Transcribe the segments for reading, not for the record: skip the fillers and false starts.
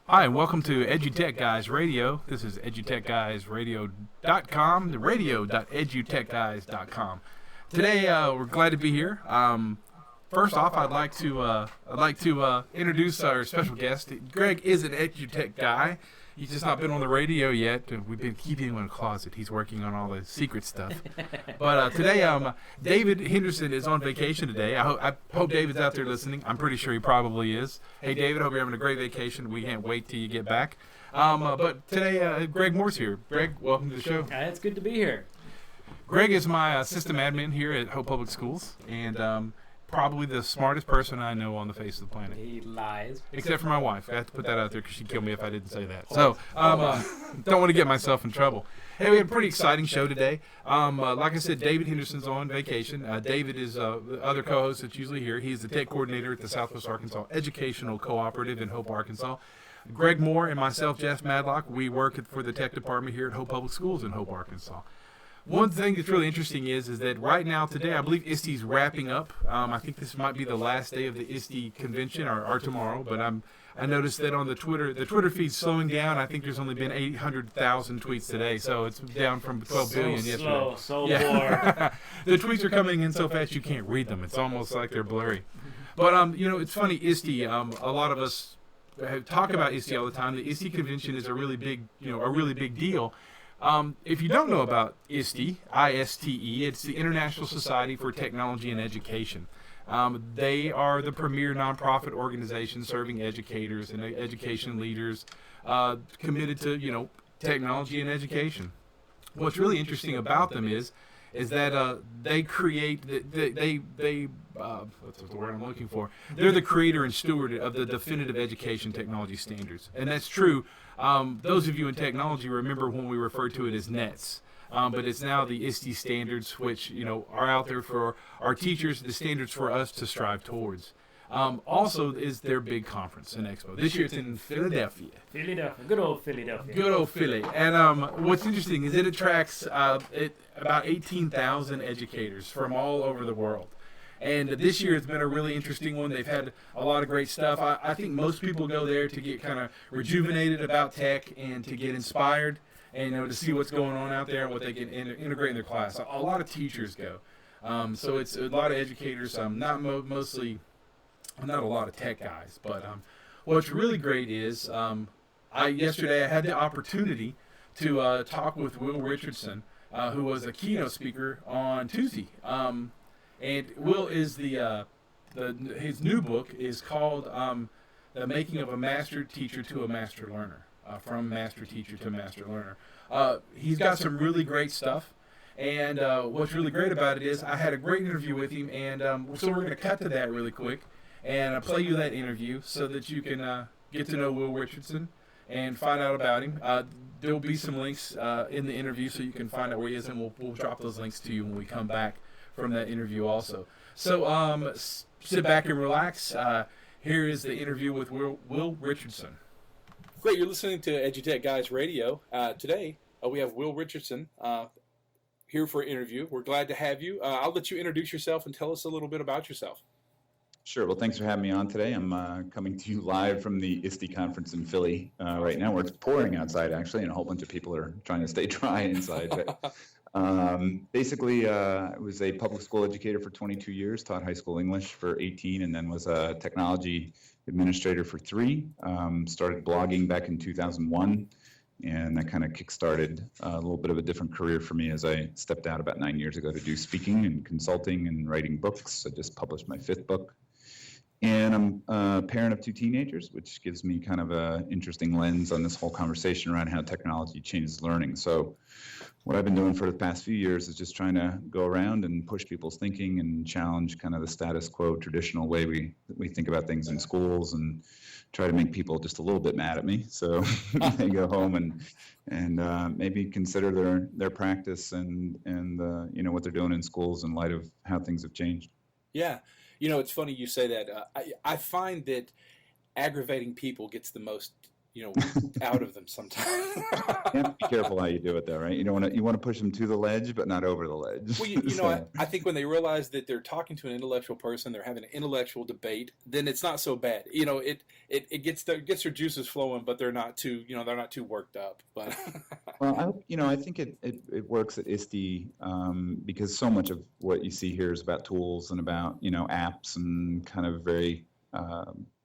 Hi, and welcome to EduTechGuys Radio. This is EduTechGuysRadio.com, the radio.edutechguys.com. Today, we're glad to be here. First off, I'd like to introduce our special guest. Greg is an EduTech guy. He's just not been on the radio yet. We've been keeping him in a closet. He's working on all the secret stuff. But today, David Henderson is on vacation today. I hope David's out there listening. I'm pretty sure he probably is. Hey, David, hope you're having a great vacation. We can't wait till you get back. But today, Greg Moore's here. Greg, welcome to the show. It's good to be here. Greg is my system admin here at Hope Public Schools, and probably the smartest person I know on the face of the planet. He lies. Except for my wife. I have to put that out there because she'd kill me if I didn't say that. So, don't want to get myself in trouble. Hey, we had a pretty exciting show today. Like I said, David Henderson's on vacation. David is the other co-host that's usually here. He's the tech coordinator at the Southwest Arkansas Educational Cooperative in Hope, Arkansas. Greg Moore and myself, Jeff Madlock, we work for the tech department here at Hope Public Schools in Hope, Arkansas. One thing that's really interesting is that right now, today, I believe ISTE is wrapping up. I think this might be the last day of the ISTE convention, or tomorrow, but I noticed that on the Twitter feed's slowing down. I think there's only been 800,000 tweets today, so it's down from 12 billion yesterday. So yeah. The tweets are coming in so fast you can't read them. It's almost like they're blurry. But, it's funny, ISTE, a lot of us talk about ISTE all the time. The ISTE convention is a really big deal. If you don't know about ISTE, ISTE, it's the International Society for Technology and Education. They are the premier nonprofit organization serving educators and education leaders committed to, technology and education. What's really interesting about them is that they create, what's the word I'm looking for? They're the creator and steward of the definitive education technology standards. And that's true. Those of you in technology remember when we referred to it as NETs. But it's now the ISTE standards, which, are out there for our teachers, the standards for us to strive towards. Also is their big conference and expo. This year it's in Philadelphia. Good old Philadelphia. Good old Philly. And what's interesting is it attracts about 18,000 educators from all over the world. And this year it's been a really interesting one. They've had a lot of great stuff. I think most people go there to get kind of rejuvenated about tech and to get inspired and to see what's going on out there and what they can integrate in their class. A lot of teachers go. So it's a lot of educators, not a lot of tech guys. But what's really great is yesterday I had the opportunity to talk with Will Richardson, who was a keynote speaker on Tuesday. And Will is his new book is called The Making of a Master Teacher to a Master Learner, from Master Teacher to Master Learner. He's got some really great stuff, and what's really great about it is I had a great interview with him, and so we're going to cut to that really quick and play you that interview so that you can get to know Will Richardson and find out about him. There'll be some links in the interview so you can find out where he is, and we'll drop those links to you when we come back from that interview also. So sit back and relax. Here is the interview with Will Richardson. Great, you're listening to EduTech Guys Radio. Today we have Will Richardson here for an interview. We're glad to have you. I'll let you introduce yourself and tell us a little bit about yourself. Sure. Well, thanks for having me on today. I'm coming to you live from the ISTE conference in Philly right now, where it's pouring outside, actually, and a whole bunch of people are trying to stay dry inside. But basically, I was a public school educator for 22 years, taught high school English for 18, and then was a technology administrator for 3. Started blogging back in 2001, and that kind of kickstarted a little bit of a different career for me as I stepped out about 9 years ago to do speaking and consulting and writing books. I just published my 5th book. And I'm a parent of 2 teenagers, which gives me kind of an interesting lens on this whole conversation around how technology changes learning. So what I've been doing for the past few years is just trying to go around and push people's thinking and challenge kind of the status quo traditional way we think about things in schools, and try to make people just a little bit mad at me. So they go home and maybe consider their practice and what they're doing in schools in light of how things have changed. Yeah. It's funny you say that. I find that aggravating people gets the most out of them sometimes. You have to be careful how you do it, though, right? You want to push them to the ledge, but not over the ledge. Well, I think when they realize that they're talking to an intellectual person, they're having an intellectual debate, then it's not so bad. It gets their juices flowing, but they're not too worked up. But Well, I think it works at ISTE because so much of what you see here is about tools and about apps and kind of very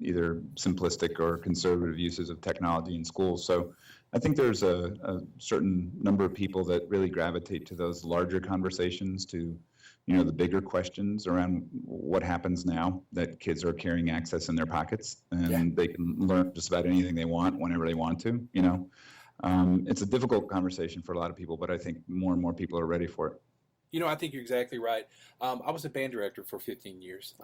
either simplistic or conservative uses of technology in schools. So I think there's a certain number of people that really gravitate to those larger conversations, to the bigger questions around what happens now that kids are carrying access in their pockets and they can learn just about anything they want whenever they want to. It's a difficult conversation for a lot of people, but I think more and more people are ready for it. I think you're exactly right. I was a band director for 15 years.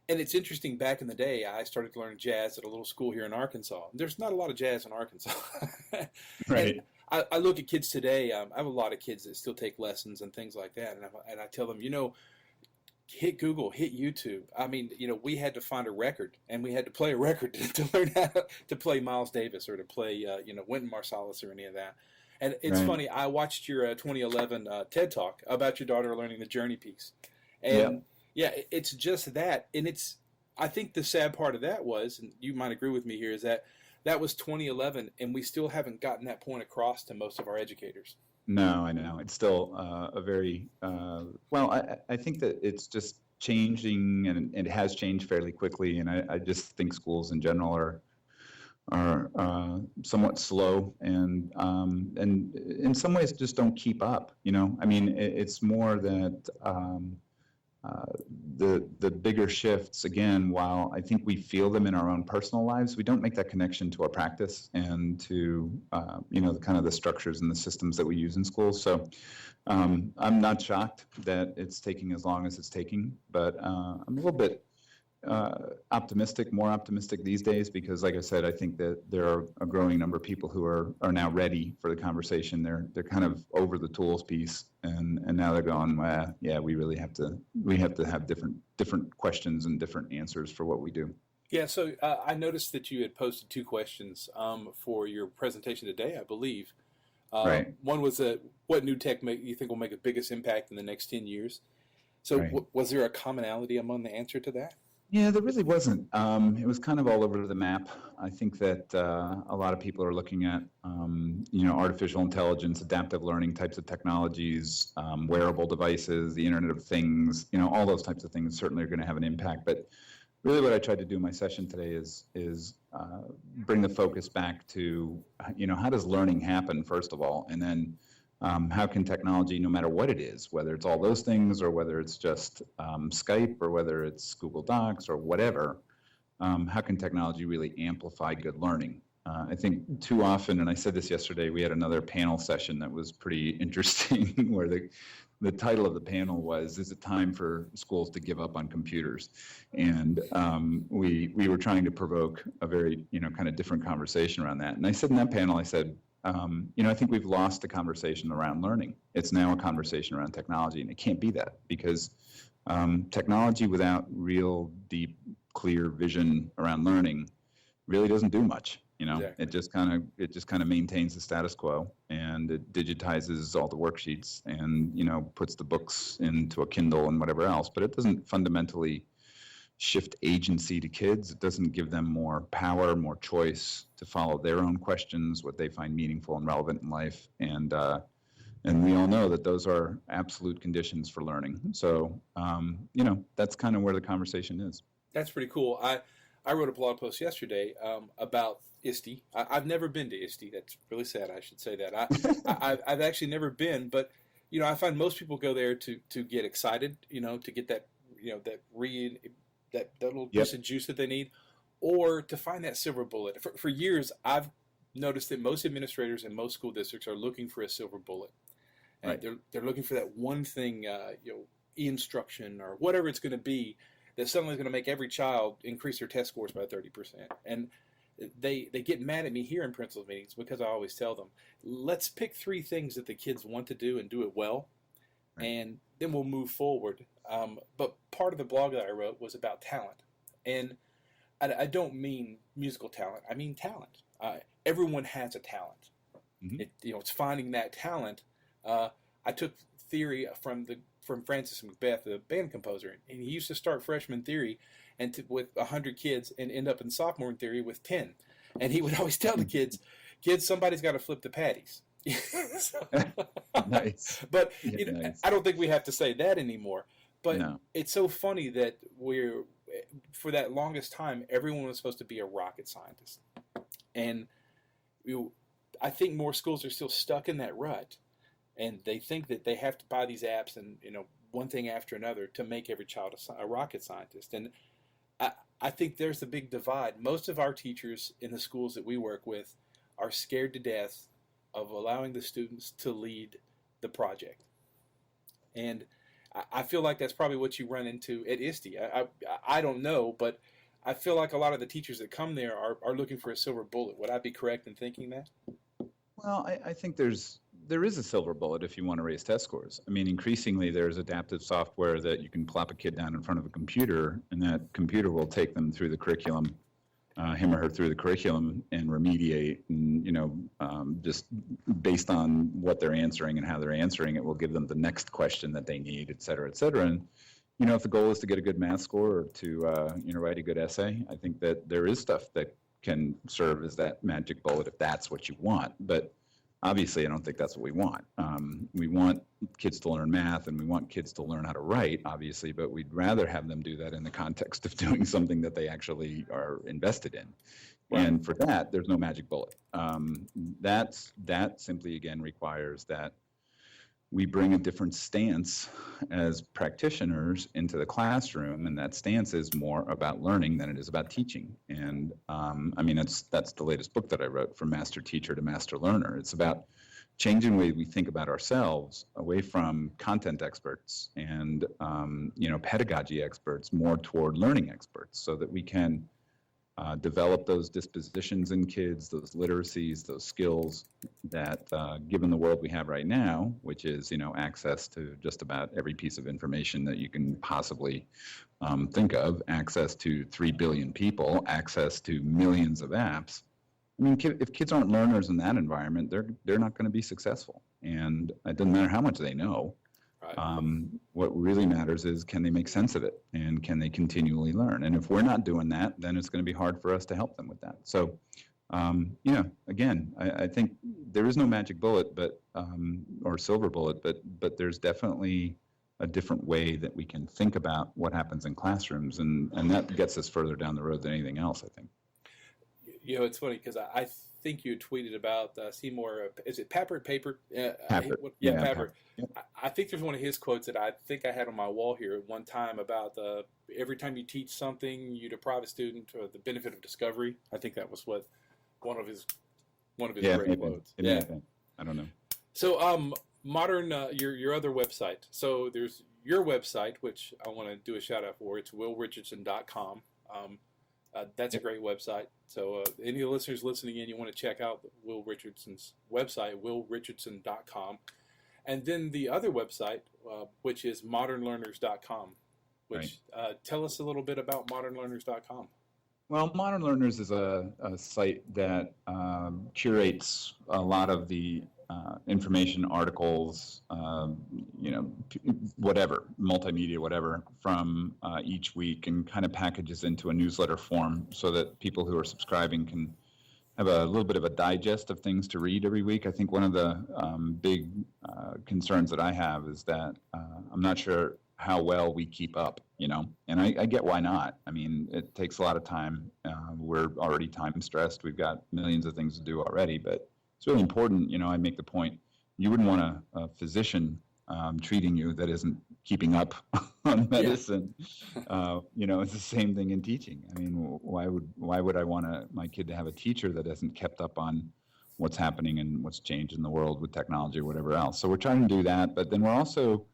And it's interesting, back in the day, I started learning jazz at a little school here in Arkansas. There's not a lot of jazz in Arkansas. Right. And I look at kids today. I have a lot of kids that still take lessons and things like that. And I tell them, hit Google, hit YouTube. I mean, we had to find a record, and we had to play a record to learn how to play Miles Davis or to play, Wynton Marsalis or any of that. And it's funny, I watched your 2011 TED Talk about your daughter learning the Journey piece. And yeah, it's just that. And I think the sad part of that was, and you might agree with me here, is that was 2011, and we still haven't gotten that point across to most of our educators. No, I know. It's still a very, I think that it's just changing, and it has changed fairly quickly. And I just think schools in general are somewhat slow and in some ways just don't keep up. I mean, it's more that the bigger shifts, again, while I think we feel them in our own personal lives, we don't make that connection to our practice and to kind of the structures and the systems that we use in schools. So I'm not shocked that it's taking as long as it's taking, but I'm a little bit more optimistic these days, because, like I said, I think that there are a growing number of people who are now ready for the conversation. They're kind of over the tools piece, and now they're going, we really have to have different questions and different answers for what we do. Yeah, so I noticed that you had posted 2 questions for your presentation today, I believe. Right. One was what new tech you think will make the biggest impact in the next 10 years? So Right. Was there a commonality among the answer to that? Yeah, there really wasn't. It was kind of all over the map. I think that a lot of people are looking at, artificial intelligence, adaptive learning types of technologies, wearable devices, the Internet of Things, all those types of things certainly are going to have an impact. But really what I tried to do in my session today is bring the focus back to, how does learning happen, first of all, and then how can technology, no matter what it is, whether it's all those things or whether it's just Skype or whether it's Google Docs or whatever, how can technology really amplify good learning? I think too often, and I said this yesterday, we had another panel session that was pretty interesting where the title of the panel was, "Is it time for schools to give up on computers?" And we were trying to provoke a very, kind of different conversation around that. And I said in that panel, I said, I think we've lost the conversation around learning. It's now a conversation around technology, and it can't be that, because technology without real, deep, clear vision around learning really doesn't do much. Exactly. It just kind of maintains the status quo, and it digitizes all the worksheets and puts the books into a Kindle and whatever else. But it doesn't fundamentally shift agency to kids. It doesn't give them more power, more choice to follow their own questions, what they find meaningful and relevant in life. And we all know that those are absolute conditions for learning. So, that's kind of where the conversation is. That's pretty cool. I wrote a blog post yesterday about ISTE. I've never been to ISTE. That's really sad. I should say that. I've actually never been, but I find most people go there to get excited, to get that that little piece of juice that they need, or to find that silver bullet. For years, I've noticed that most administrators in most school districts are looking for a silver bullet, and Right. they're looking for that one thing, e-instruction or whatever it's going to be, that suddenly is going to make every child increase their test scores by 30%. And they get mad at me here in principals meetings because I always tell them, let's pick 3 things that the kids want to do and do it well, Right. and then we'll move forward. But part of the blog that I wrote was about talent. And I don't mean musical talent. I mean talent. everyone has a talent. Mhm. It's finding that talent. I took theory from Francis Macbeth, the band composer, and he used to start freshman theory with 100 kids and end up in sophomore theory with 10. And he would always tell the kids, somebody's got to flip the patties. So, Nice. but Yeah, nice. I don't think we have to say that anymore. But No. it's so funny that for that longest time, everyone was supposed to be a rocket scientist. And I think more schools are still stuck in that rut. And they think that they have to buy these apps and, one thing after another to make every child a rocket scientist. And I think there's a big divide. Most of our teachers in the schools that we work with are scared to death of allowing the students to lead the project. And I feel like that's probably what you run into at ISTE. I don't know, but I feel like a lot of the teachers that come there are looking for a silver bullet. Would I be correct in thinking that? Well, I think there is a silver bullet if you want to raise test scores. I mean, increasingly there's adaptive software that you can plop a kid down in front of a computer, and that computer will take them through the curriculum, him or her through the curriculum, and remediate, and just based on what they're answering and how they're answering, it will give them the next question that they need, et cetera, et cetera. And if the goal is to get a good math score or to write a good essay, I think that there is stuff that can serve as that magic bullet if that's what you want. But obviously, I don't think that's what we want. We want kids to learn math, and we want kids to learn how to write, obviously, but we'd rather have them do that in the context of doing something that they actually are invested in. Right. And for that, there's no magic bullet. That simply, again, requires that we bring a different stance as practitioners into the classroom, and that stance is more about learning than it is about teaching. And that's the latest book that I wrote, From Master Teacher to Master Learner. It's about changing the way we think about ourselves away from content experts and pedagogy experts, more toward learning experts, so that we can develop those dispositions in kids, those literacies, those skills that, given the world we have right now, which is, access to just about every piece of information that you can possibly think of, access to 3 billion people, access to millions of apps. I mean, if kids aren't learners in that environment, they're not going to be successful. And it doesn't matter how much they know. Right. What really matters is, can they make sense of it, and can they continually learn? And if we're not doing that, then it's going to be hard for us to help them with that. So, again, I think there is no magic bullet, but or silver bullet, but there's definitely a different way that we can think about what happens in classrooms, and that gets us further down the road than anything else, I think. It's funny because I think you tweeted about Seymour. Is it Papert? Papert. Papert. Yep. I think there's one of his quotes that I think I had on my wall here at one time about every time you teach something, you deprive a student of the benefit of discovery. I think that was what one of his great quotes. Yeah, I don't know. So modern your other website. So there's your website, which I want to do a shout out for. It's willrichardson.com. That's a great website. So any of the listeners listening in, you want to check out Will Richardson's website, willrichardson.com. And then the other website, which is modernlearners.com, which tell us a little bit about modernlearners.com. Well, Modern Learners is a site that curates a lot of the information, articles, whatever, multimedia, whatever, from each week, and kind of packages into a newsletter form so that people who are subscribing can have a little bit of a digest of things to read every week. I think one of the big concerns that I have is that I'm not sure how well we keep up, and I get why not. I mean, it takes a lot of time. We're already time stressed. We've got millions of things to do already, but it's really important. I make the point, you wouldn't want a physician treating you that isn't keeping up on medicine. It's the same thing in teaching. I mean, why would I want my kid to have a teacher that hasn't kept up on what's happening and what's changed in the world with technology or whatever else? So we're trying to do that, but then we're also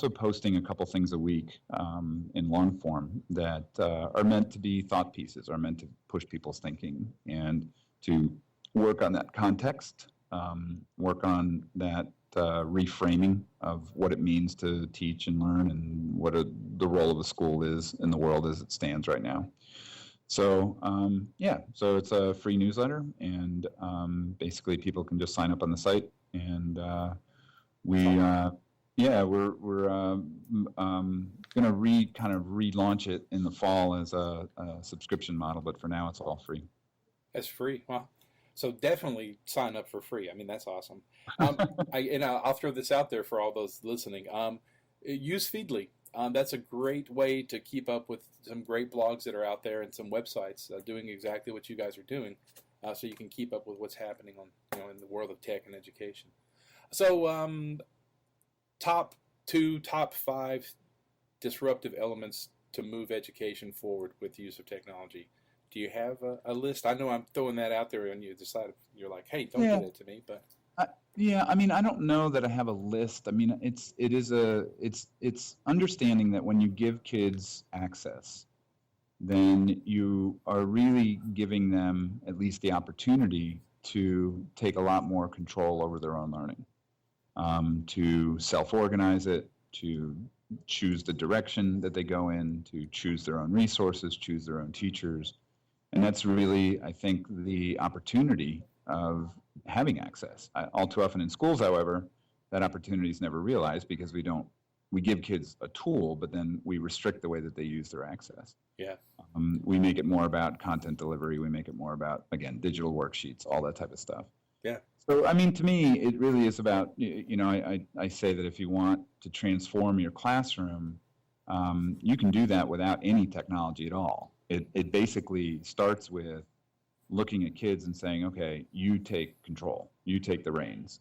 posting a couple things a week in long form that are meant to be thought pieces, are meant to push people's thinking and to work on that context, work on that reframing of what it means to teach and learn, and what the role of a school is in the world as it stands right now. So so it's a free newsletter, and basically people can just sign up on the site, and we're going to kind of relaunch it in the fall as a subscription model, but for now it's all free. That's free. Wow. So definitely sign up for free. I mean, that's awesome. I'll throw this out there for all those listening. Use Feedly. That's a great way to keep up with some great blogs that are out there and some websites doing exactly what you guys are doing, so you can keep up with what's happening in the world of tech and education. So, top 5 disruptive elements to move education forward with the use of technology. Do you have a list? I know I'm throwing that out there, and you decide you're like, hey, don't do that to me, but. I mean, I don't know that I have a list. I mean, it's understanding that when you give kids access, then you are really giving them at least the opportunity to take a lot more control over their own learning, to self-organize it, to choose the direction that they go in, to choose their own resources, choose their own teachers. And that's really, I think, the opportunity of having access. All too often in schools, however, that opportunity is never realized because we give kids a tool, but then we restrict the way that they use their access. Yeah. We make it more about content delivery. We make it more about, again, digital worksheets, all that type of stuff. Yeah. So, I mean, to me, it really is about, I say that if you want to transform your classroom, you can do that without any technology at all. It basically starts with looking at kids and saying, okay, you take control, you take the reins,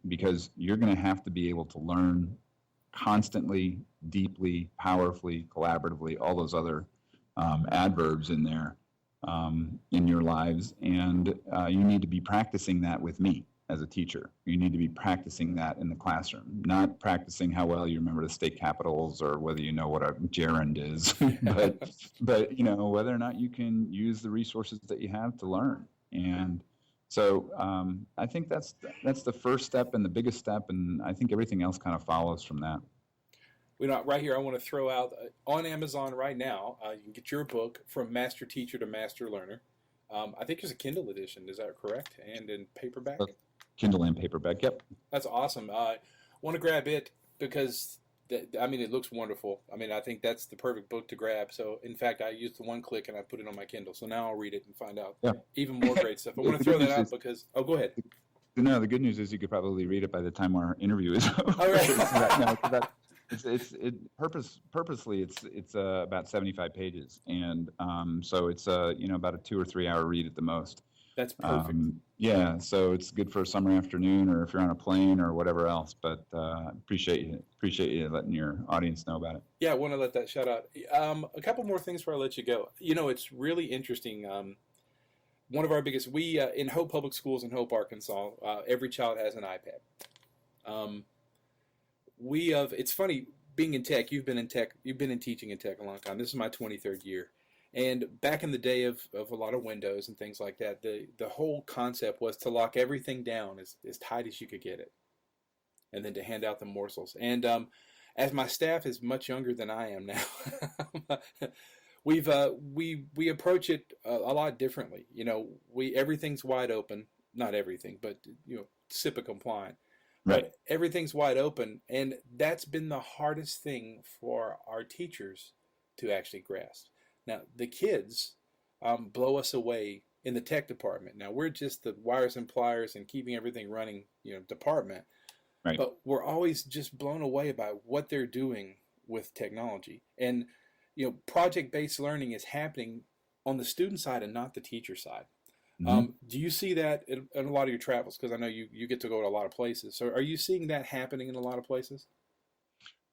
because you're going to have to be able to learn constantly, deeply, powerfully, collaboratively, all those other adverbs in there in your lives, and you need to be practicing that with me as a teacher. You need to be practicing that in the classroom, not practicing how well you remember the state capitals or whether you know what a gerund is, but whether or not you can use the resources that you have to learn. And so I think that's the first step and the biggest step, and I think everything else kind of follows from that. Right here, I want to throw out on Amazon right now, you can get your book, From Master Teacher to Master Learner. I think there's a Kindle edition, is that correct? And in paperback? Kindle and paperback, yep. That's awesome. I want to grab it because, it looks wonderful. I mean, I think that's the perfect book to grab. So, in fact, I used the one click and I put it on my Kindle. So now I'll read it and find out even more great stuff. I want to throw that out because, go ahead. No, the good news is you could probably read it by the time our interview is over. All right. Purposely it's about 75 pages, and so it's about a 2 or 3 hour read at the most. That's perfect. So it's good for a summer afternoon or if you're on a plane or whatever else. But appreciate you letting your audience know about it. Yeah, I want to let that shout out. A couple more things before I let you go. It's really interesting. One of our biggest, in Hope Public Schools in Hope, Arkansas, every child has an iPad. It's funny being in tech. You've been in teaching in tech a long time. This is my 23rd year. And back in the day of a lot of Windows and things like that, the whole concept was to lock everything down as tight as you could get it, and then to hand out the morsels. And as my staff is much younger than I am now, we approach it a lot differently. Everything's wide open. Not everything, but SIPA compliant. Right. But everything's wide open, and that's been the hardest thing for our teachers to actually grasp. Now, the kids blow us away in the tech department. Now, we're just the wires and pliers and keeping everything running, department. Right. But we're always just blown away by what they're doing with technology. And, project-based learning is happening on the student side and not the teacher side. Mm-hmm. Do you see that in a lot of your travels? Because I know you get to go to a lot of places. So are you seeing that happening in a lot of places?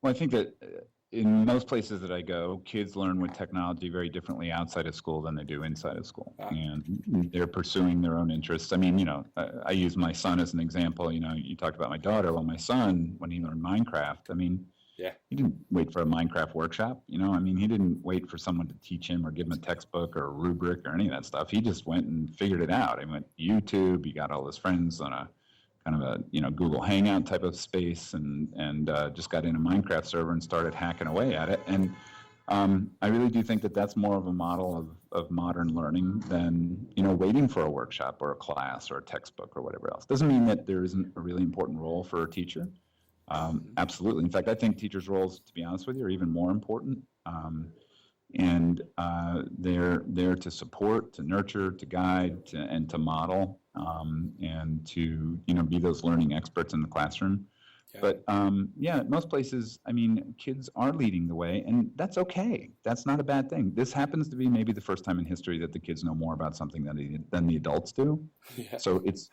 Well, I think that in most places that I go, kids learn with technology very differently outside of school than they do inside of school. And they're pursuing their own interests. I mean, I use my son as an example. You talked about my daughter. Well, my son, when he learned Minecraft, he didn't wait for a Minecraft workshop. He didn't wait for someone to teach him or give him a textbook or a rubric or any of that stuff. He just went and figured it out. He went to YouTube. He got all his friends on a kind of a Google Hangout type of space, and just got in a Minecraft server and started hacking away at it. And I really do think that that's more of a model of modern learning than, waiting for a workshop or a class or a textbook or whatever else. Doesn't mean that there isn't a really important role for a teacher. Absolutely. In fact, I think teachers' roles, to be honest with you, are even more important. And they're there to support, to nurture, to guide, and to model, and to be those learning experts in the classroom. Yeah. But most places, kids are leading the way, and that's okay. That's not a bad thing. This happens to be maybe the first time in history that the kids know more about something than the adults do. Yeah. So it's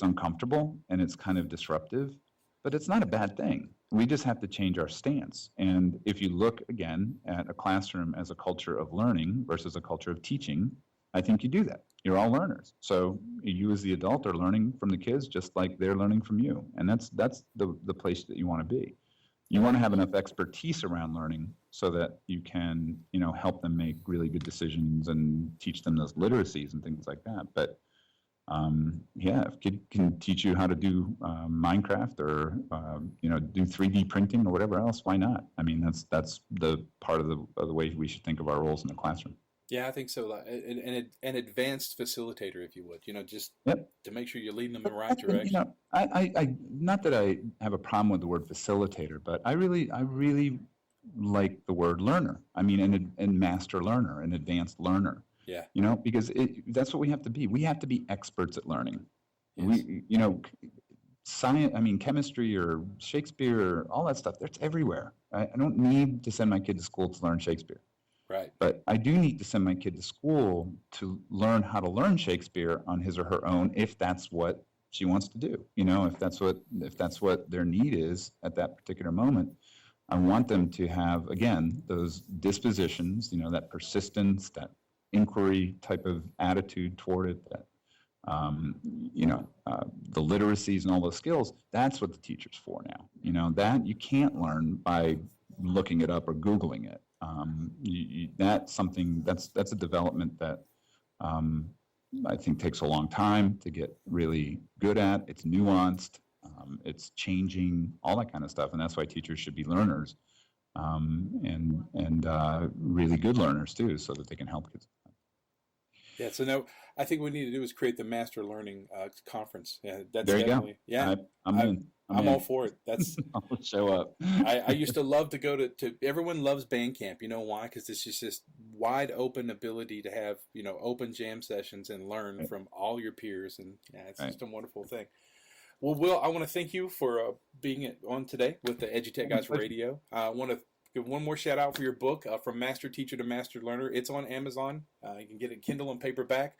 uncomfortable and it's kind of disruptive, but it's not a bad thing. We just have to change our stance. And if you look again at a classroom as a culture of learning versus a culture of teaching, I think you do that. You're all learners. So you as the adult are learning from the kids just like they're learning from you. And that's the place that you want to be. You want to have enough expertise around learning so that you can, help them make really good decisions and teach them those literacies and things like that. But if a kid can teach you how to do Minecraft or do 3D printing or whatever else, why not? That's the part of the way we should think of our roles in the classroom. Yeah, I think so. An advanced facilitator, if you would, just to make sure you're leading them in the right direction. I not that I have a problem with the word facilitator, but I really like the word learner. And master learner, an advanced learner. Yeah. Because that's what we have to be. We have to be experts at learning. Yes. Science, chemistry or Shakespeare or all that stuff, that's everywhere. I don't need to send my kid to school to learn Shakespeare. Right. But I do need to send my kid to school to learn how to learn Shakespeare on his or her own if that's what she wants to do. If that's what their need is at that particular moment. I want them to have, again, those dispositions, that persistence, that inquiry type of attitude toward it, that the literacies and all those skills. That's what the teacher's for now. That you can't learn by looking it up or Googling it. That's a development that I think takes a long time to get really good at. It's nuanced, it's changing, all that kind of stuff, and that's why teachers should be learners, and really good learners too, so that they can help kids. Yeah, so now I think what we need to do is create the Master Learning Conference. Yeah, that's there you definitely go. Yeah, I'm in. I'm all for it. That's I'll show up. I used to love to go to everyone loves band camp. You know why? Because it's just this wide open ability to have open jam sessions and learn from all your peers, and it's just a wonderful thing. Well, Will, I want to thank you for being on today with the EduTechGuys Radio. I want to give one more shout out for your book, From Master Teacher to Master Learner. It's on Amazon. You can get it Kindle and paperback.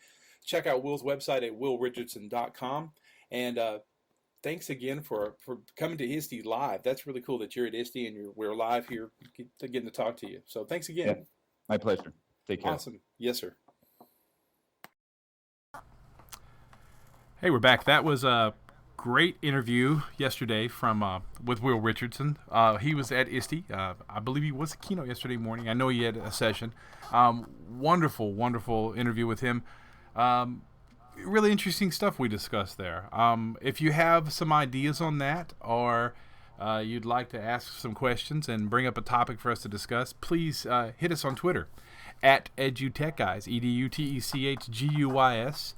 Check out Will's website at willrichardson.com. And thanks again for coming to ISTE Live. That's really cool that you're at ISTE and we're live here getting to talk to you. So thanks again. Yeah, my pleasure. Take care. Awesome. Yes, sir. Hey, we're back. That was a great interview yesterday with Will Richardson. He was at ISTE. I believe he was a keynote yesterday morning. I know he had a session. Wonderful interview with him. Really interesting stuff we discussed there. If you have some ideas on that, or you'd like to ask some questions and bring up a topic for us to discuss, please hit us on Twitter at EduTechGuys, EduTechGuys,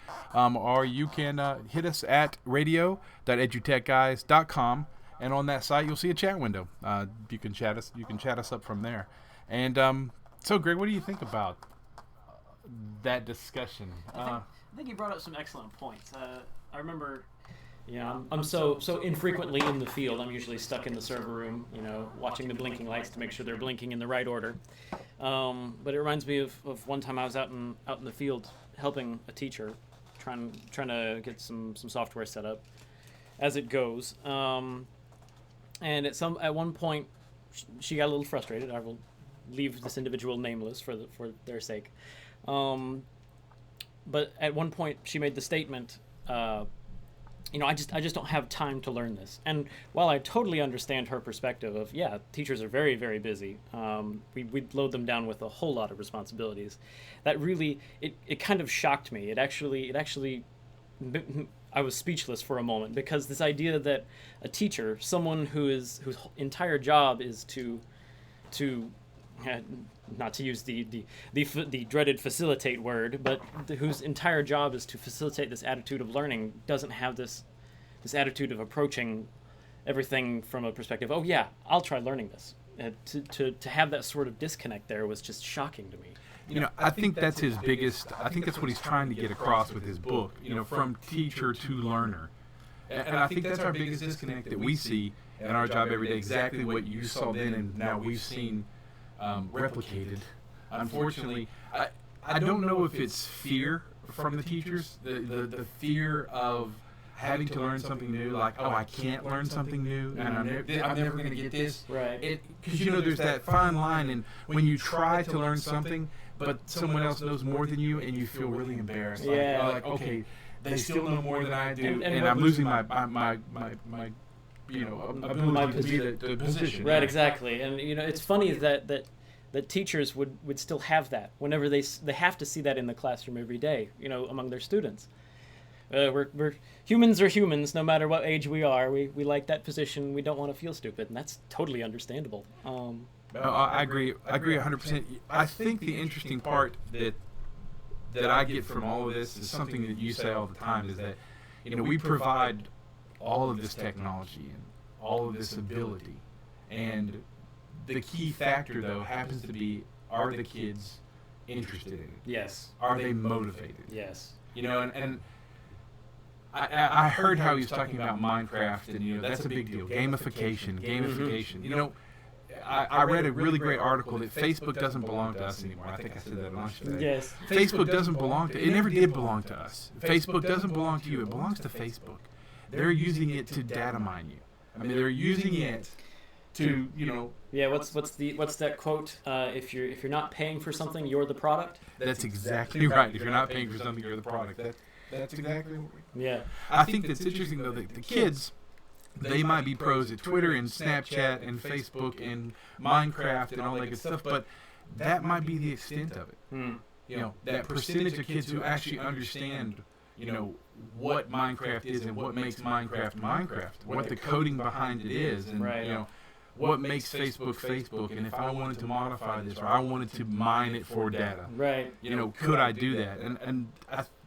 or you can hit us at radio.edutechguys.com, and on that site you'll see a chat window. You can chat us up from there. And so, Greg, what do you think about that discussion? I think you brought up some excellent points. I remember, I'm so infrequently in the field. I'm usually stuck in the server room, watching the blinking lights to make sure they're blinking in the right order. But it reminds me of one time I was out in the field helping a teacher, trying to get some software set up as it goes. And at one point, she got a little frustrated. I will leave this individual nameless for their sake. But at one point, she made the statement, I just don't have time to learn this. And while I totally understand her perspective of, teachers are very, very busy, we load them down with a whole lot of responsibilities. That really, it kind of shocked me. It actually, I was speechless for a moment, because this idea that a teacher, someone whose entire job is to not to use the dreaded facilitate word, but whose entire job is to facilitate this attitude of learning doesn't have this attitude of approaching everything from a perspective, oh yeah, I'll try learning this. To have that sort of disconnect there was just shocking to me. You know, I think that's his biggest, I think that's what he's trying to get across with his book, you know, from teacher to learner. And I think that's our biggest disconnect that we see in our job every day, exactly what you saw then and now we've seen replicated. Unfortunately, I don't know if it's fear from the teachers, the fear of having to learn something new, like, oh, I can't learn something new, and I'm never going to get this. Right. Because, you know, there's that fine line, and when you try to learn something, but someone else knows more than you, and you feel really embarrassed. Like, okay, they still know more than I do, and I'm losing my you know, ability to be the position. Right, exactly. And, you know, it's funny that teachers would still have that whenever they have to see that in the classroom every day, you know, among their students. We're humans are humans, no matter what age we are. We like that position. We don't want to feel stupid, and that's totally understandable. I agree 100%. I think the interesting part that I get from all of this is something that you say all the time, is that, you know, we provide all of this technology and all of this ability, and the key factor, though, happens to be, are the kids interested in it? Yes. Are they motivated? Yes. You know, and I heard how he was talking about Minecraft, and, you know, that's a big deal. Gamification. Mm-hmm. You know, I read a really great article that Facebook doesn't belong to us anymore. I think I said that at lunch today. Yes. Facebook doesn't belong to, it never did belong to us. Facebook doesn't belong to you. It belongs to Facebook. They're using it to data mine you. I mean, they're using it to, you know. Yeah. What's that quote? If you're not paying for something, you're the product. That's exactly right. If you're not paying for something, you're the product. That's exactly what Yeah. I think that's interesting, though, that the kids, they might be pros at Twitter and Snapchat and Facebook and Minecraft and all that good stuff, but that might be the extent of it. You know, that percentage of kids who actually understand, you know, what Minecraft is and what makes Minecraft, what the coding behind it is, and, right. You know, what makes Facebook, and if I wanted to modify this or I wanted to mine it for data, right? You know, could I do that? And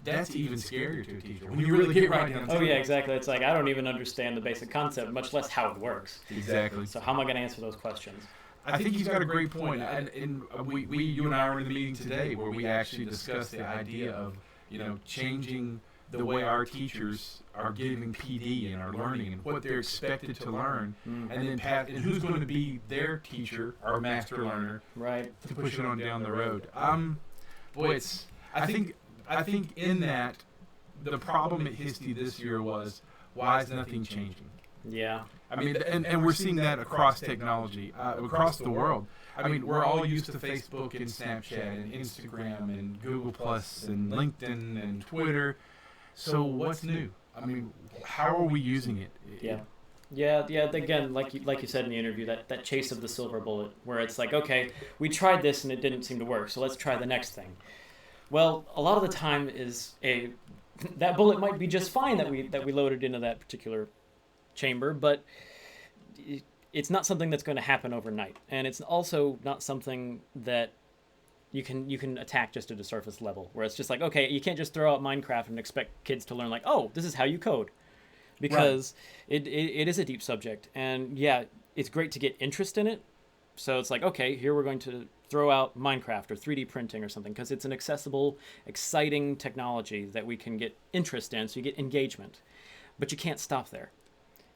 that's even scarier to a teacher when you really get right down to it. Oh yeah, exactly. It's like, I don't even understand the basic concept, much less how it works. Exactly. So how am I going to answer those questions? I think he's got a great point, and you and I were in the meeting today where we actually discussed the idea of, you know, changing the way our teachers are giving PD and are learning and what they're expected to learn, and then and who's going to be their teacher, our master learner, right, to push it on down the road. Boy, I think in that the problem at ISTE this year was, why is nothing changing? Yeah. I mean, and we're seeing that across technology, across the world. I mean, we're all used to Facebook and Snapchat and Instagram and Google Plus and LinkedIn and Twitter. So what's new? I mean, how are we using it? Yeah. Again, like you said in the interview, that chase of the silver bullet, where it's like, okay, we tried this and it didn't seem to work, so let's try the next thing. Well, a lot of the time that bullet might be just fine that we loaded into that particular chamber, but it's not something that's going to happen overnight, and it's also not something that you can attack just at a surface level, where it's just like, okay, you can't just throw out Minecraft and expect kids to learn like, oh, this is how you code, because it is a deep subject, and yeah, it's great to get interest in it. So it's like, okay, here we're going to throw out Minecraft or 3D printing or something, because it's an accessible, exciting technology that we can get interest in, so you get engagement. But you can't stop there,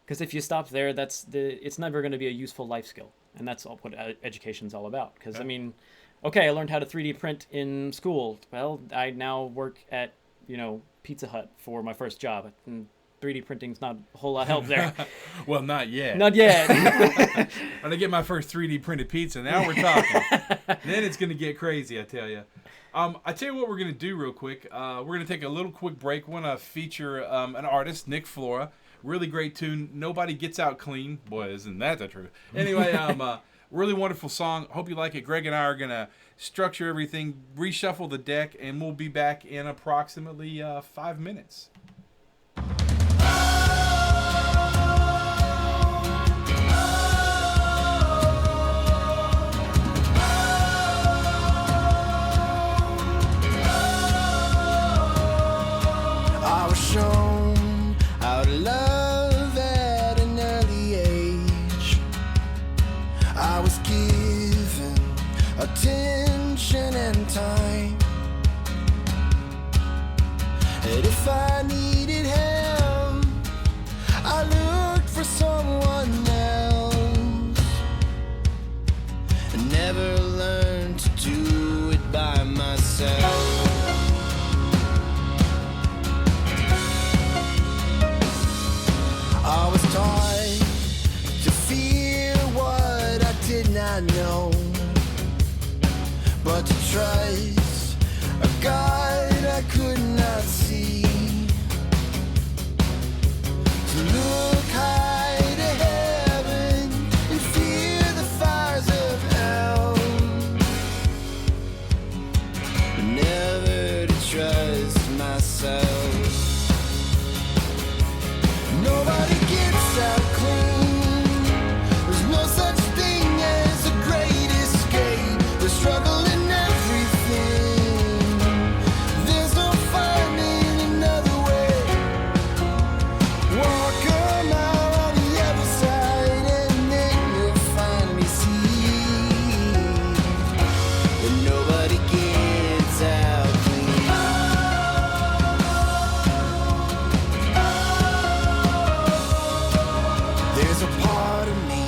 because if you stop there, it's never going to be a useful life skill, and that's what education's all about. Because I mean, okay, I learned how to 3D print in school. Well, I now work at, you know, Pizza Hut for my first job, and 3D printing's not a whole lot of help there. Well, not yet. Not yet. When I get my first 3D printed pizza, now we're talking. Then it's going to get crazy, I tell you. I tell you what we're going to do real quick. We're going to take a little quick break. We're going to feature an artist, Nick Flora. Really great tune. Nobody Gets Out Clean. Boy, isn't that the truth? Anyway, really wonderful song. Hope you like it. Greg and I are going to structure everything, reshuffle the deck, and we'll be back in approximately 5 minutes. I was given attention and time, and if I needed him, I looked for someone else, and never learned to do it by myself. I was taught to fear what I did not know, but to trust a God I could not see, to look high to heaven and fear the fires of hell, but never to trust myself. Nobody gets out clean. There's no such thing as a great escape. The struggle in everything. There's no finding another way. Walk a mile on the other side, and then you'll finally see that nobody gets out clean. There's a part of me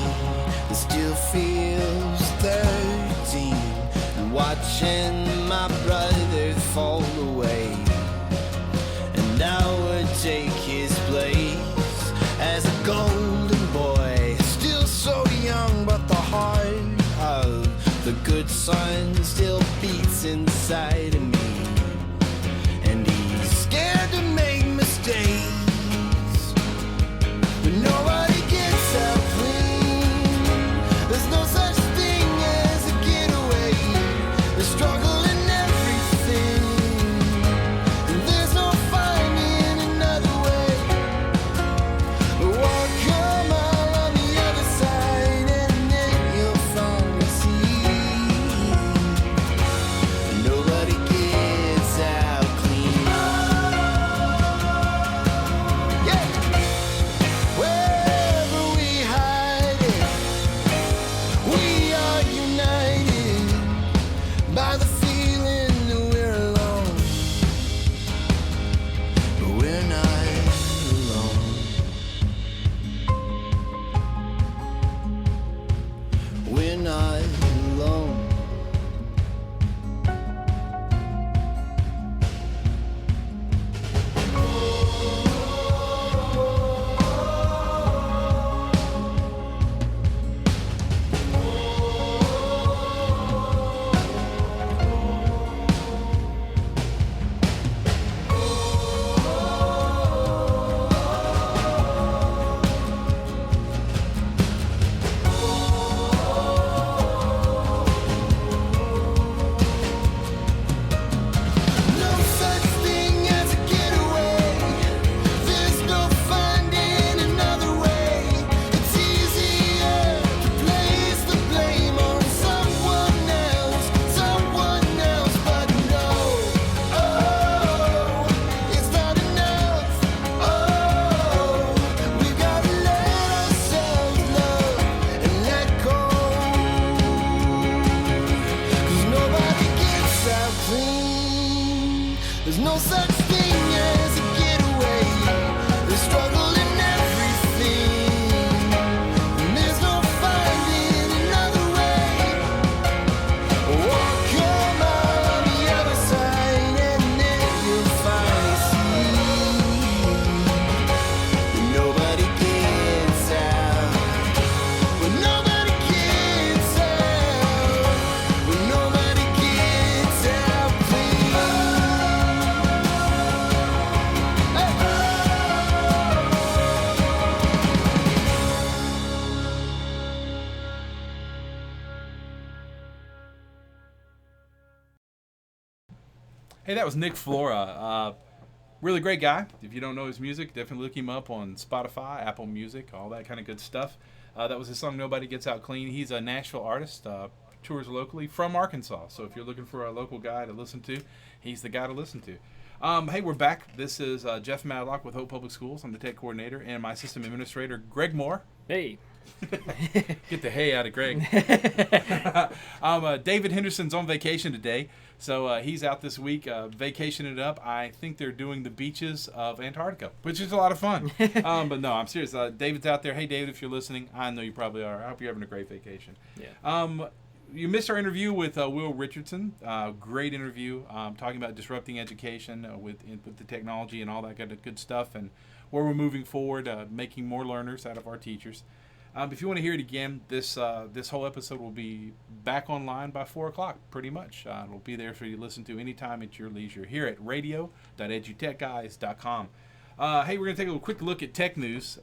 that still feels 13, and watching my brother fall away, and I would take his place as a golden boy, still so young, but the heart of the good son still beats inside of me, and he's scared to make mistakes. But nobody gets out clean. There's no such thing as a getaway. There's struggle in everything, and there's no finding another way. Walk a mile on the other side, and then you'll finally see that nobody gets out clean. Yeah. Wherever we hide it, we are united by the feeling that we're alone. But we're not alone. We're not alone. No such thing as a getaway. There's no finding another way. It's easier to place the blame on someone else, but no. Oh, it's not enough. Oh, we've got to let ourselves love and let go. 'Cause nobody gets out clean. There's no such thing as a getaway. There's struggle in everything, and there's no finding another way. Walk a mile on the other side, and then you'll finally see that nobody gets out. But nobody gets out. But nobody gets out clean. Hey, that was Nick Flora. Really great guy. If you don't know his music, definitely look him up on Spotify, Apple Music, all that kind of good stuff. That was his song Nobody Gets Out Clean. He's a Nashville artist, tours locally from Arkansas. So if you're looking for a local guy to listen to, he's the guy to listen to. Hey, we're back. This is Jeff Madlock with Hope Public Schools. I'm the tech coordinator, and my system administrator, Greg Moore. Hey. Get the hay out of Greg. David Henderson's on vacation today, so he's out this week vacationing it up. I think they're doing the beaches of Antarctica, which is a lot of fun. But no, I'm serious. David's out there. Hey, David, if you're listening, I know you probably are. I hope you're having a great vacation. Yeah. You missed our interview with Will Richardson. Great interview, talking about disrupting education with the technology and all that good stuff, and where we're moving forward, making more learners out of our teachers. If you want to hear it again, this whole episode will be back online by 4 o'clock, pretty much. It'll be there for you to listen to anytime at your leisure here at radio.edutechguys.com. Hey, we're going to take a quick look at tech news.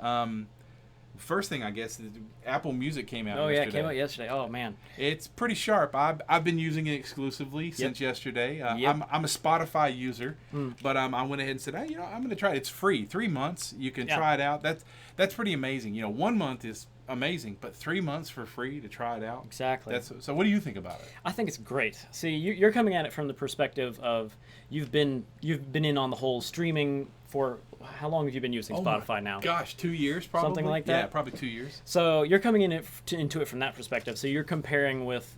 First thing, I guess, is Apple Music came out yesterday. Yeah, it came out yesterday. Oh, man. It's pretty sharp. I've been using it exclusively since yesterday. I'm a Spotify user, but I went ahead and said, hey, I'm going to try it. It's free. 3 months. You can try it out. That's pretty amazing. 1 month is amazing, but 3 months for free to try it out. Exactly. So what do you think about it? I think it's great. See, you're coming at it from the perspective of you've been in on the whole streaming for how long have you been using Spotify now? Gosh, 2 years probably. Something like that? Yeah, probably 2 years. So you're coming into it from that perspective. So you're comparing with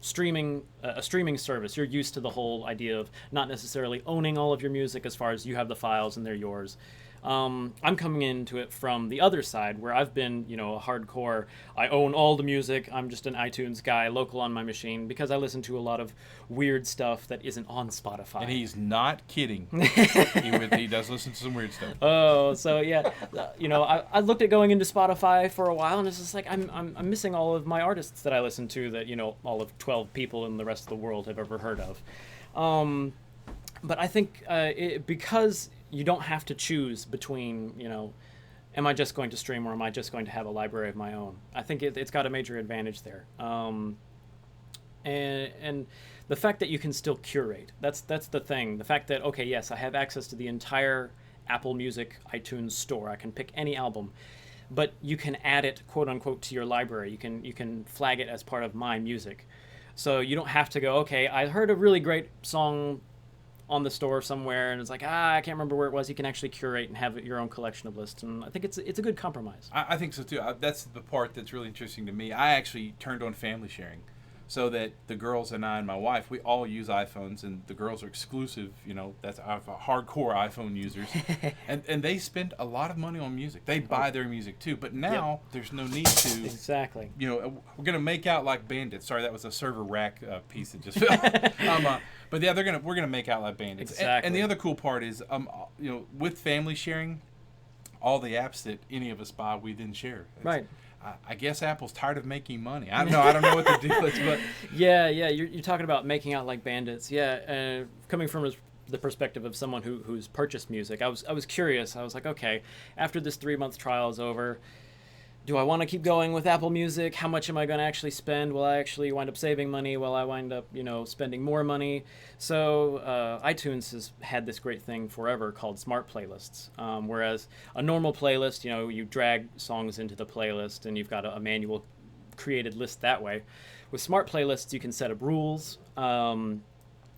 streaming a streaming service. You're used to the whole idea of not necessarily owning all of your music as far as you have the files and they're yours. I'm coming into it from the other side where I've been, a hardcore, I own all the music, I'm just an iTunes guy, local on my machine, because I listen to a lot of weird stuff that isn't on Spotify. And he's not kidding. He does listen to some weird stuff. Oh, so yeah, I looked at going into Spotify for a while, and it's just like, I'm missing all of my artists that I listen to that, all of 12 people in the rest of the world have ever heard of. But I think because you don't have to choose between, am I just going to stream or am I just going to have a library of my own? I think it's got a major advantage there. And the fact that you can still curate, that's the thing. The fact that, okay, yes, I have access to the entire Apple Music iTunes store. I can pick any album, but you can add it, quote unquote, to your library. You can flag it as part of my music. So you don't have to go, okay, I heard a really great song on the store somewhere, and it's like, I can't remember where it was. You can actually curate and have your own collection of lists, and I think it's a good compromise. I think so too. That's the part that's really interesting to me. I actually turned on family sharing, so that the girls and I and my wife, we all use iPhones, and the girls are exclusive. That's our hardcore iPhone users, and they spend a lot of money on music. They buy their music too, but now there's no need to. Exactly. We're gonna make out like bandits. Sorry, that was a server rack piece that just fell. But yeah, we're gonna make out like bandits. Exactly. And the other cool part is, with family sharing, all the apps that any of us buy, we then share. Right. I guess Apple's tired of making money. I don't know what the deal is, but yeah, you're talking about making out like bandits. Yeah, coming from the perspective of someone who's purchased music, I was curious. I was like, okay, after this 3-month trial is over, do I want to keep going with Apple Music? How much am I going to actually spend? Will I actually wind up saving money? Will I wind up, spending more money? So iTunes has had this great thing forever called Smart Playlists, whereas a normal playlist, you drag songs into the playlist and you've got a manual created list that way. With Smart Playlists, you can set up rules, and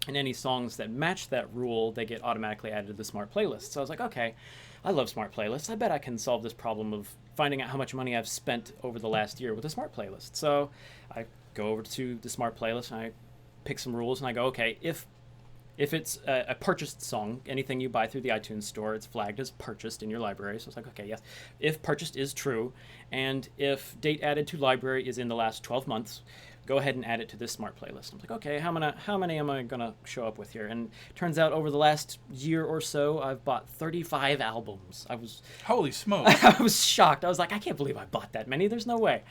any songs that match that rule, they get automatically added to the Smart Playlist. So I was like, okay, I love Smart Playlists. I bet I can solve this problem of finding out how much money I've spent over the last year with a Smart Playlist. So I go over to the Smart Playlist and I pick some rules and I go, okay, if it's a purchased song, anything you buy through the iTunes store, it's flagged as purchased in your library. So it's like, okay, yes, if purchased is true, and if date added to library is in the last 12 months, go ahead and add it to this Smart Playlist. I'm like, okay, how many am I going to show up with here? And turns out over the last year or so, I've bought 35 albums. Holy smokes. I was shocked. I was like, I can't believe I bought that many. There's no way.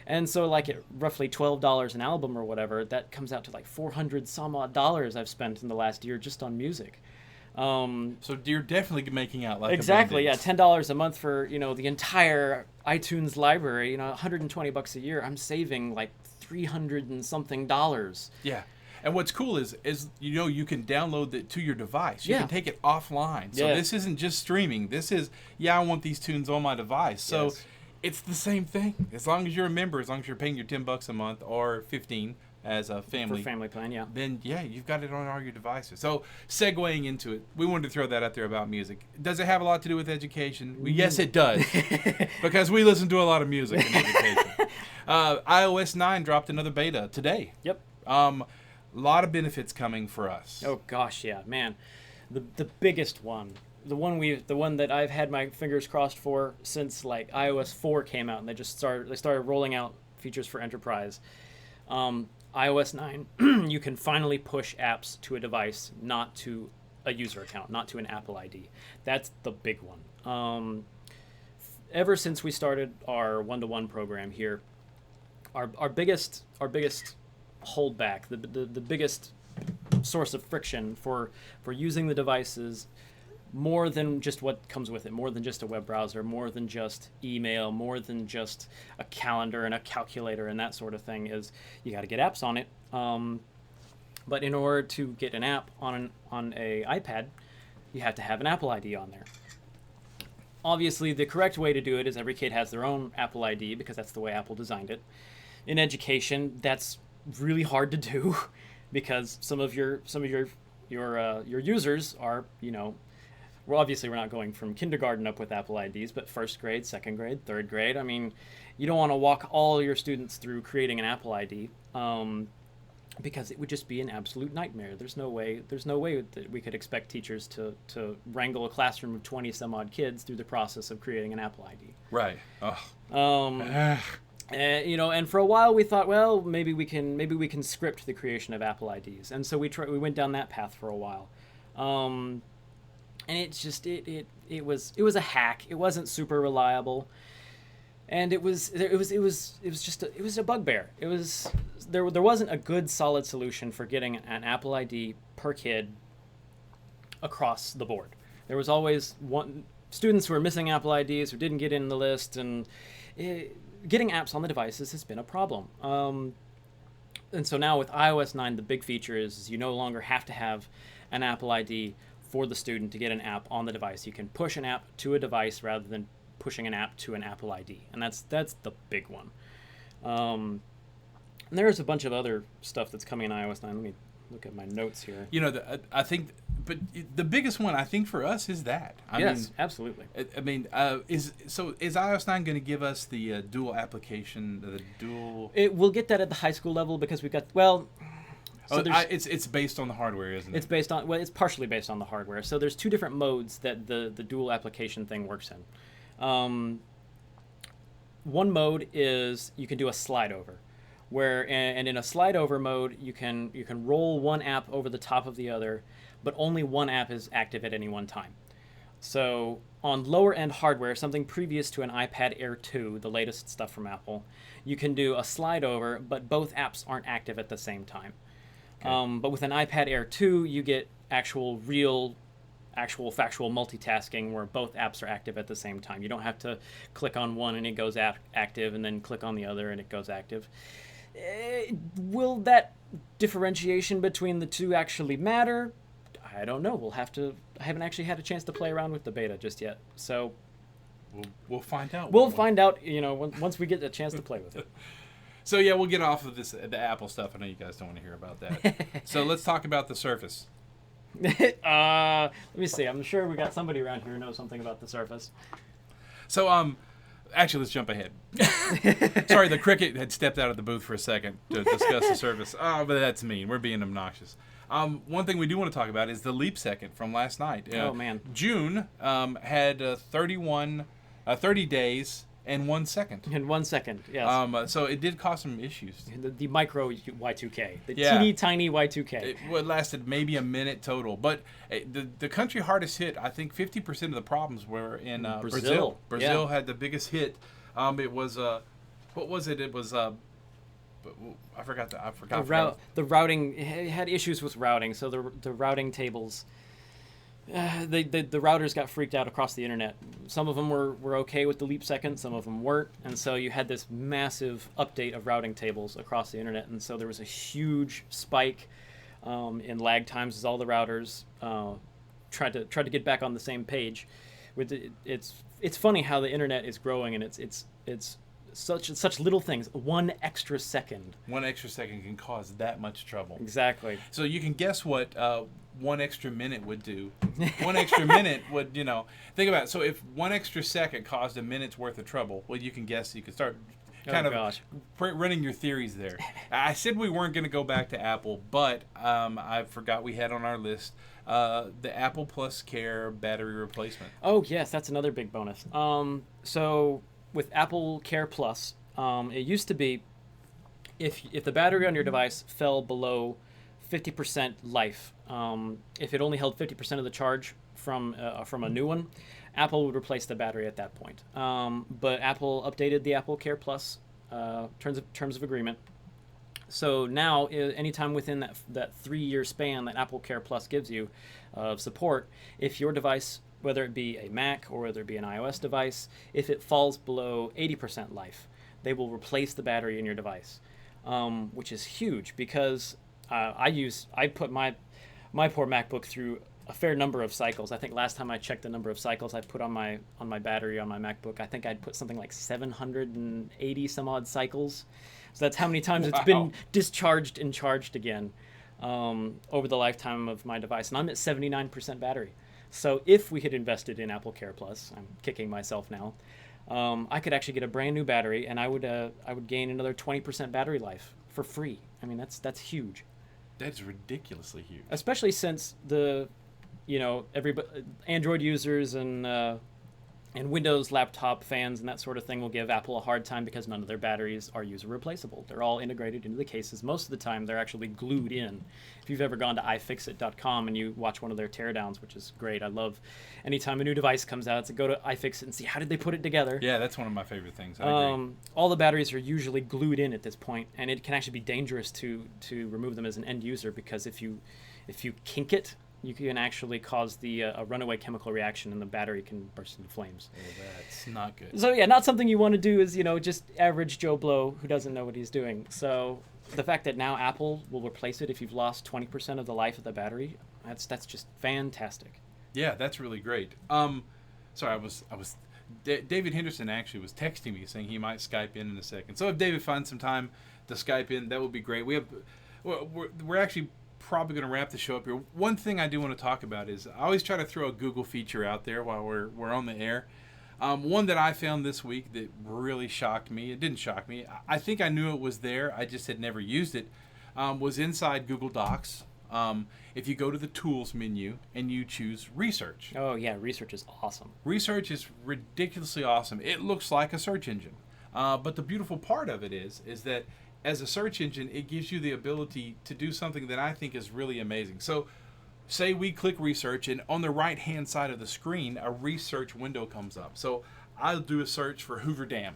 And so like at roughly $12 an album or whatever, that comes out to like $400 some odd I've spent in the last year just on music. So you're definitely making out like exactly, yeah, $10 a month for the entire iTunes library. $120 a year. I'm saving like $300 and something. Yeah, and what's cool is you can download it to your device. You can take it offline. So this isn't just streaming. This is I want these tunes on my device. So it's the same thing. As long as you're a member, as long as you're paying your $10 a month or 15. as a family. For family plan, yeah. Then yeah, you've got it on all your devices. So segueing into it, we wanted to throw that out there about music. Does it have a lot to do with education? Well, yes, it does, because we listen to a lot of music in education. iOS 9 dropped another beta today. Yep. A lot of benefits coming for us. Oh gosh, yeah, man. The biggest one, the one that I've had my fingers crossed for since like iOS 4 came out, and they started rolling out features for enterprise. iOS 9, you can finally push apps to a device, not to a user account, not to an Apple ID. That's the big one. Ever since we started our one-to-one program here, our biggest holdback, the biggest source of friction for using the devices, more than just what comes with it, more than just a web browser, more than just email, more than just a calendar and a calculator and that sort of thing, is you got to get apps on it. But in order to get an app on a iPad, you have to have an Apple ID on there. Obviously, the correct way to do it is every kid has their own Apple ID, because that's the way Apple designed it. In education, that's really hard to do, because some of your users are, well, obviously we're not going from kindergarten up with Apple IDs, but first grade, second grade, third grade. I mean, you don't want to walk all your students through creating an Apple ID, because it would just be an absolute nightmare. There's no way that we could expect teachers to wrangle a classroom of 20 some odd kids through the process of creating an Apple ID. Right. Oh. And for a while we thought, well, maybe we can script the creation of Apple IDs, and so we went down that path for a while, and it's just it was a hack. It wasn't super reliable, and it was a bugbear. There wasn't a good solid solution for getting an Apple ID per kid across the board. There was always students who were missing Apple IDs who didn't get in the list, and getting apps on the devices has been a problem. And so now with iOS 9, the big feature is you no longer have to have an Apple ID for the student to get an app on the device. You can push an app to a device rather than pushing an app to an Apple ID. And that's the big one. And there's a bunch of other stuff that's coming in iOS 9. Let me look at my notes here. I think, but the biggest one I think for us is that. I mean, absolutely. I mean, is iOS 9 going to give us the dual application, the dual? We'll get that at the high school level, because we've got it's based on the hardware, isn't it? It's partially based on the hardware. So there's two different modes that the dual application thing works in. One mode is you can do a slide over, and in a slide over mode you can roll one app over the top of the other, but only one app is active at any one time. So on lower end hardware, something previous to an iPad Air 2, the latest stuff from Apple, you can do a slide over, but both apps aren't active at the same time. Okay. But with an iPad Air 2, you get actual factual multitasking where both apps are active at the same time. You don't have to click on one and it goes active, and then click on the other and it goes active. Will that differentiation between the two actually matter? I don't know. I haven't actually had a chance to play around with the beta just yet. So we'll find out. We'll find out, once we get a chance to play with it. So yeah, we'll get off of the Apple stuff. I know you guys don't want to hear about that. So let's talk about the Surface. Let me see. I'm sure we got somebody around here who knows something about the Surface. So actually, let's jump ahead. Sorry, the cricket had stepped out of the booth for a second to discuss the Surface. Oh, but that's mean. We're being obnoxious. One thing we do want to talk about is the leap second from last night. Oh, man. June had 30 days and 1 second. In 1 second, yes. So it did cause some issues. The micro Y2K. Teeny tiny Y2K. It lasted maybe a minute total. But the country hardest hit, I think 50% of the problems were in Brazil. Brazil had the biggest hit. It was, what was it? It was... I forgot. The routing, it had issues with routing, so the routing tables, the routers got freaked out across the internet. Some of them were okay with the leap second, some of them weren't, and so you had this massive update of routing tables across the internet, and so there was a huge spike in lag times as all the routers tried to get back on the same page. It's funny how the internet is growing, and it's such little things. 1 extra second. 1 extra second can cause that much trouble. Exactly. So you can guess what 1 extra minute would do. 1 extra minute would, think about it. So if 1 extra second caused a minute's worth of trouble, well, you can guess. You can start running your theories there. I said we weren't going to go back to Apple, but I forgot we had on our list the Apple Plus Care battery replacement. Oh yes, that's another big bonus. So with Apple Care Plus, it used to be if the battery on your device fell below 50% life, if it only held 50% of the charge from a new one, Apple would replace the battery at that point. But Apple updated the Apple Care Plus terms of agreement. So now, anytime within that 3-year span that Apple Care Plus gives you of support, if your device, whether it be a Mac or whether it be an iOS device, if it falls below 80% life, they will replace the battery in your device, which is huge because I put my poor MacBook through a fair number of cycles. I think last time I checked the number of cycles I put on my battery on my MacBook, I think I'd put something like 780 some odd cycles. So that's how many times it's been discharged and charged again over the lifetime of my device. And I'm at 79% battery. So if we had invested in Apple Care Plus, I'm kicking myself now, I could actually get a brand new battery, and I would gain another 20% battery life for free. I mean, that's huge. That's ridiculously huge. Especially since Android users and Windows laptop fans and that sort of thing will give Apple a hard time because none of their batteries are user replaceable. They're all integrated into the cases. Most of the time, they're actually glued in. If you've ever gone to ifixit.com and you watch one of their teardowns, which is great, I love anytime a new device comes out, it's go to iFixit and see how did they put it together. Yeah, that's one of my favorite things. I agree. All the batteries are usually glued in at this point, and it can actually be dangerous to remove them as an end user because if you kink it, you can actually cause a runaway chemical reaction and the battery can burst into flames. Yeah, that's not good. So yeah, not something you want to do as, just average Joe Blow who doesn't know what he's doing. So the fact that now Apple will replace it if you've lost 20% of the life of the battery, that's just fantastic. Yeah, that's really great. Sorry, David Henderson actually was texting me saying he might Skype in a second. So if David finds some time to Skype in, that would be great. We're actually probably going to wrap the show up here. One thing I do want to talk about is I always try to throw a Google feature out there while we're on the air. One that I found this week that really shocked me. It didn't shock me. I think I knew it was there. I just had never used it. Was inside Google Docs. If you go to the Tools menu and you choose Research. Oh yeah, Research is awesome. Research is ridiculously awesome. It looks like a search engine. But the beautiful part of it is that as a search engine, it gives you the ability to do something that I think is really amazing. So say we click Research, and on the right-hand side of the screen, a research window comes up. So I'll do a search for Hoover Dam,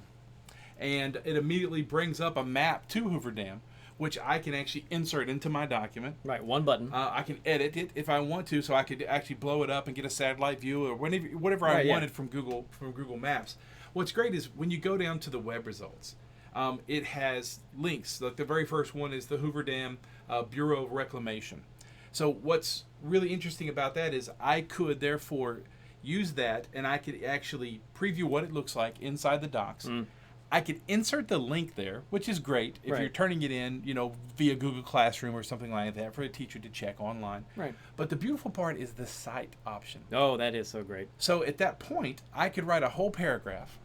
and it immediately brings up a map to Hoover Dam, which I can actually insert into my document. Right, one button. I can edit it if I want to, so I could actually blow it up and get a satellite view or whatever I wanted from Google Maps. What's great is when you go down to the web results, it has links. Like the very first one is the Hoover Dam Bureau of Reclamation. So what's really interesting about that is I could therefore use that, and I could actually preview what it looks like inside the docs. I could insert the link there, which is great if you're turning it in, via Google Classroom or something like that for a teacher to check online. Right. But the beautiful part is the cite option. Oh, that is so great. So at that point, I could write a whole paragraph,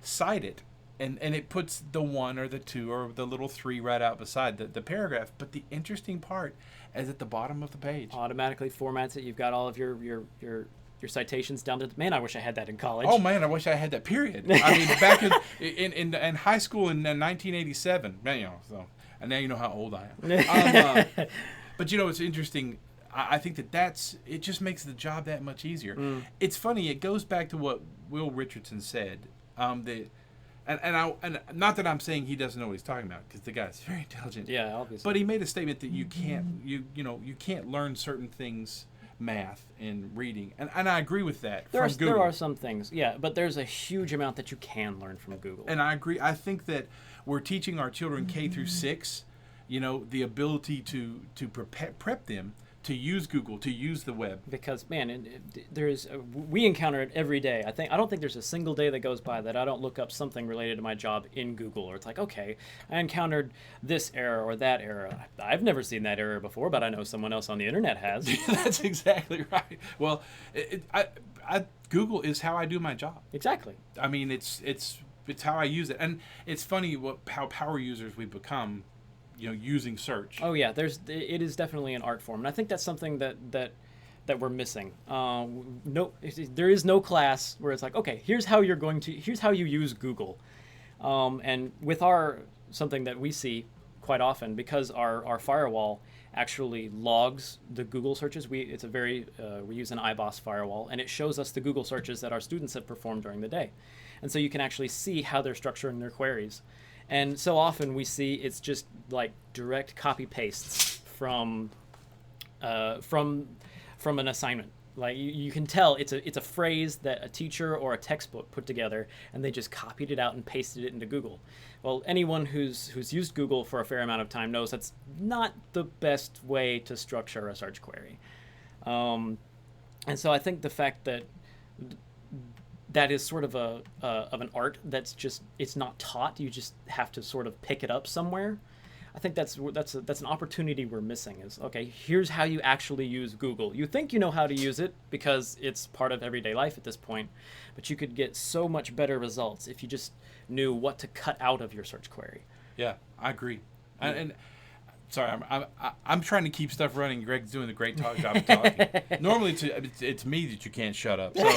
cite it, and it puts the 1 or the 2 or the little 3 right out beside the paragraph. But the interesting part is at the bottom of the page. Automatically formats it. You've got all of your citations down to, man, I wish I had that in college. Oh man, I wish I had that, period. I mean, back in high school in 1987, man, so, and now you know how old I am. But it's interesting. I think it just makes the job that much easier. It's funny, it goes back to what Will Richardson said, and not that I'm saying he doesn't know what he's talking about, because the guy's very intelligent. Yeah, obviously. But he made a statement that you can't learn certain things, math and reading, and I agree with that. There are some things, yeah, but there's a huge amount that you can learn from Google. And I agree. I think that we're teaching our children K through 6, the ability to prep them use Google, to use the web. Because we encounter it every day. I don't think there's a single day that goes by that I don't look up something related to my job in Google, or it's like, okay, I encountered this error or that error. I've never seen that error before, but I know someone else on the internet has. That's exactly right. Well, Google is how I do my job. Exactly. I mean, it's how I use it, and it's funny how power users we become, using search. Oh yeah, it is definitely an art form, and I think that's something that we're missing. There is no class where it's like, okay, here's how you use Google, and with something that we see quite often, because our firewall actually logs the Google searches. We use an iBoss firewall, and it shows us the Google searches that our students have performed during the day, and so you can actually see how they're structuring their queries. And so often we see it's just like direct copy pastes from an assignment. Like you can tell it's a phrase that a teacher or a textbook put together, and they just copied it out and pasted it into Google. Well, anyone who's used Google for a fair amount of time knows that's not the best way to structure a search query. And so I think the fact that is sort of of an art it's not taught. You just have to sort of pick it up somewhere. I think that's an opportunity we're missing. Is okay. Here's how you actually use Google. You think you know how to use it because it's part of everyday life at this point, but you could get so much better results if you just knew what to cut out of your search query. Yeah, I agree. And sorry, I'm trying to keep stuff running. Greg's doing a great job of talking. Normally, it's me that you can't shut up. So,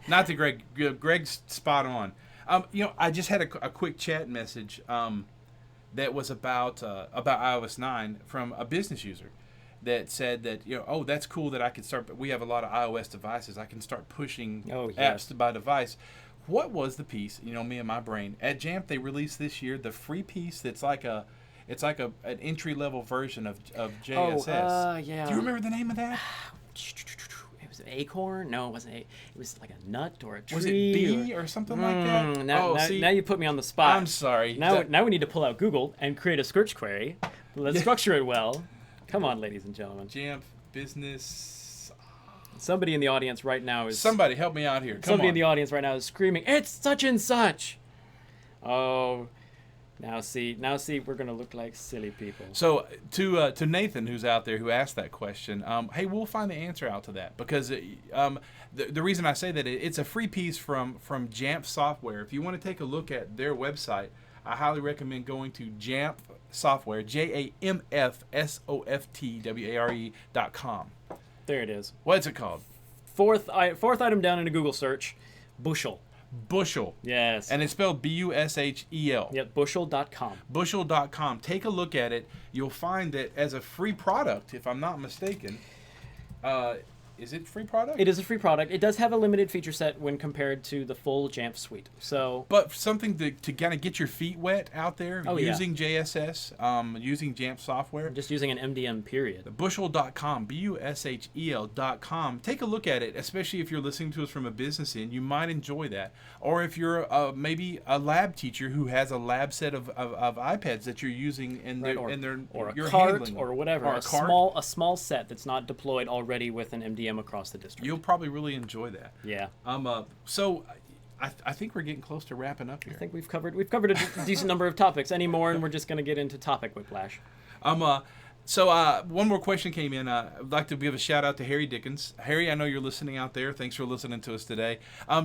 not to Greg. Greg's spot on. I just had a quick chat message that was about iOS 9 from a business user that said that oh, that's cool that I could start. We have a lot of iOS devices. I can start pushing apps to my device. What was the piece? Me and my brain at Jamf. They released this year the free piece that's like an entry-level version of JSS. Yeah. Do you remember the name of that? It was an acorn? No, it wasn't. It was like a nut or a tree. Was it bee or something like that? Now you put me on the spot. I'm sorry. Now we need to pull out Google and create a search query. Let's structure it well. Come on, ladies and gentlemen. Jamf business. Somebody in the audience right now is... Somebody help me out here. Somebody in the audience right now is screaming, "It's such and such!" Oh, now see, we're going to look like silly people. So to Nathan, who's out there, who asked that question, hey, we'll find the answer out to that, because the reason I say that, it's a free piece from Jamf Software. If you want to take a look at their website, I highly recommend going to Jamf Software, JAMFSOFTWARE.com. There it is. What's it called? Fourth item down in a Google search, Bushel. Bushel. Yes. And it's spelled BUSHEL. Yep, bushel.com. Bushel.com. Take a look at it. You'll find that as a free product, if I'm not mistaken, is it a free product? It is a free product. It does have a limited feature set when compared to the full Jamf suite. But something to kind of get your feet wet out there, using JSS, using Jamf software. Just using an MDM period. Bushel.com, BUSHEL.com. Take a look at it, especially if you're listening to us from a business end. You might enjoy that. Or if you're maybe a lab teacher who has a lab set of iPads that you're using or a you're cart handling. or whatever. Or a small set that's not deployed already with an MDM across the district. You'll probably really enjoy that. Yeah. So I think we're getting close to wrapping up here. I think we've covered a decent number of topics. Any more, and we're just going to get into topic whiplash. So one more question came in. I'd like to give a shout out to Harry Dickens. Harry, I know you're listening out there. Thanks for listening to us today.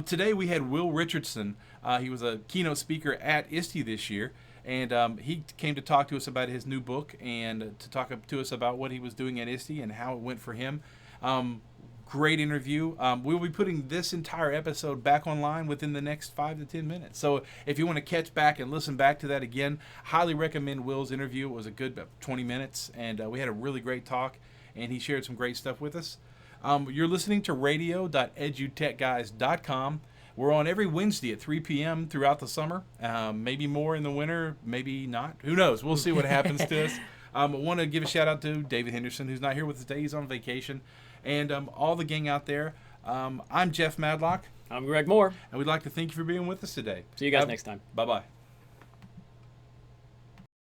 Today we had Will Richardson. He was a keynote speaker at ISTE this year. And he came to talk to us about his new book and to talk to us about what he was doing at ISTE and how it went for him. Great interview. We'll be putting this entire episode back online within the next 5 to 10 minutes. So if you want to catch back and listen back to that again, highly recommend Will's interview. It was a good 20 minutes, and we had a really great talk, and he shared some great stuff with us. You're listening to radio.edutechguys.com. We're on every Wednesday at 3 p.m. throughout the summer. Maybe more in the winter, maybe not. Who knows? We'll see what happens to us. I want to give a shout out to David Henderson, who's not here with us today. He's on vacation. And all the gang out there. I'm Jeff Madlock. I'm Greg Moore. And we'd like to thank you for being with us today. See you guys next time. Bye-bye.